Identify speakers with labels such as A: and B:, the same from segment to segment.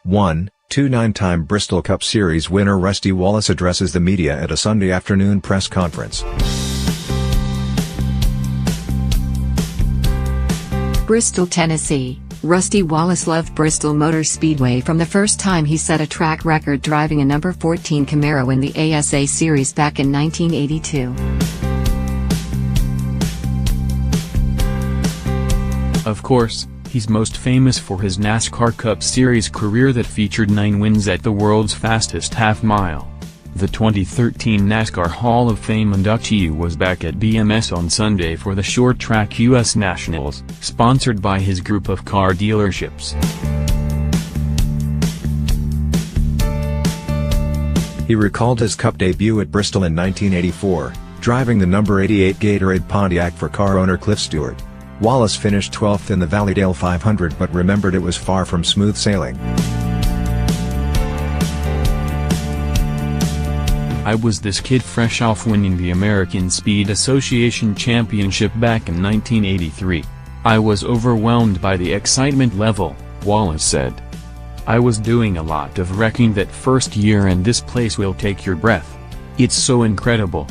A: 1. 9-time Bristol Cup Series winner Rusty Wallace addresses the media at a Sunday afternoon press conference.
B: Bristol, Tennessee. Rusty Wallace loved Bristol Motor Speedway from the first time he set a track record driving a number 14 Camaro in the ASA Series back in 1982.
C: Of course, he's most famous for his NASCAR Cup Series career that featured 9 wins at the world's fastest half-mile. The 2013 NASCAR Hall of Fame inductee was back at BMS on Sunday for the short track U.S. Nationals, sponsored by his group of car dealerships.
A: He recalled his Cup debut at Bristol in 1984, driving the number 88 Gatorade Pontiac for car owner Cliff Stewart. Wallace finished 12th in the Valleydale 500 but remembered it was far from smooth sailing.
C: I was this kid fresh off winning the American Speed Association Championship back in 1983. I was overwhelmed by the excitement level, Wallace said. I was doing a lot of wrecking that first year and this place will take your breath. It's so incredible.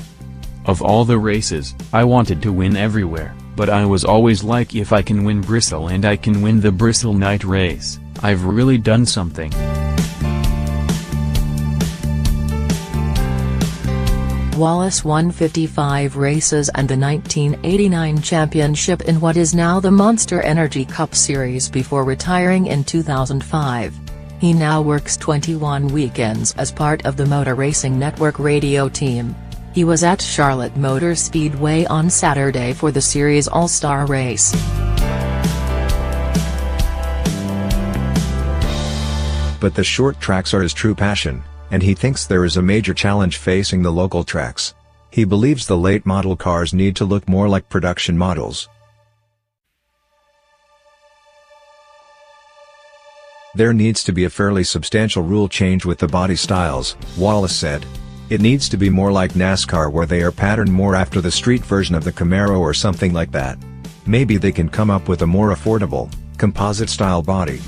C: Of all the races, I wanted to win everywhere, but I was always like, if I can win Bristol and I can win the Bristol night race, I've really done something.
D: Wallace won 55 races and the 1989 championship in what is now the Monster Energy Cup Series before retiring in 2005. He now works 21 weekends as part of the Motor Racing Network radio team. He was at Charlotte Motor Speedway on Saturday for the series All-Star race.
A: But the short tracks are his true passion, and he thinks there is a major challenge facing the local tracks. He believes the late model cars need to look more like production models. There needs to be a fairly substantial rule change with the body styles, Wallace said. It needs to be more like NASCAR where they are patterned more after the street version of the Camaro or something like that. Maybe they can come up with a more affordable, composite-style body.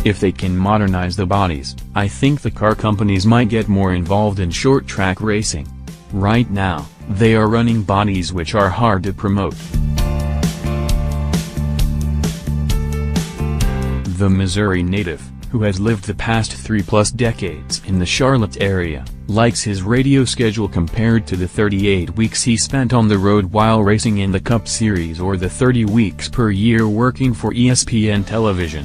C: If they can modernize the bodies, I think the car companies might get more involved in short track racing. Right now, they are running bodies which are hard to promote. The Missouri native, who has lived the past 3+ decades in the Charlotte area, likes his radio schedule compared to the 38 weeks he spent on the road while racing in the Cup Series or the 30 weeks per year working for ESPN television.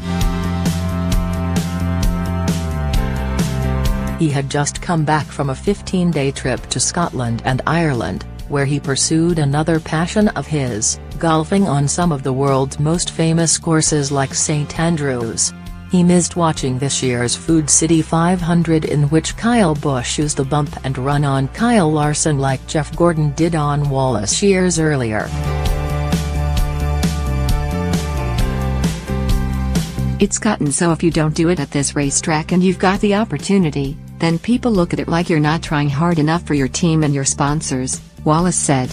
D: He had just come back from a 15-day trip to Scotland and Ireland, where he pursued another passion of his, golfing on some of the world's most famous courses like St Andrews. He missed watching this year's Food City 500 in which Kyle Busch used the bump and run on Kyle Larson like Jeff Gordon did on Wallace years earlier.
B: It's gotten so if you don't do it at this racetrack and you've got the opportunity, then people look at it like you're not trying hard enough for your team and your sponsors, Wallace said.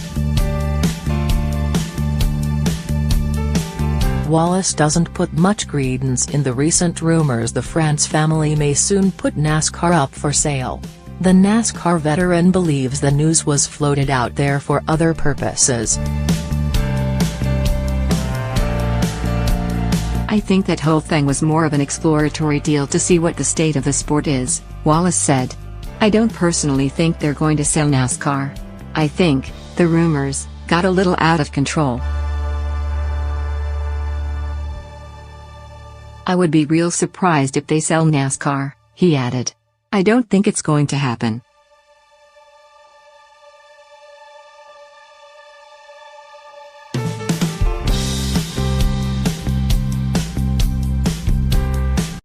D: Wallace doesn't put much credence in the recent rumors the France family may soon put NASCAR up for sale. The NASCAR veteran believes the news was floated out there for other purposes.
B: I think that whole thing was more of an exploratory deal to see what the state of the sport is, Wallace said. I don't personally think they're going to sell NASCAR. I think the rumors got a little out of control. I would be real surprised if they sell NASCAR, he added. I don't think it's going to happen.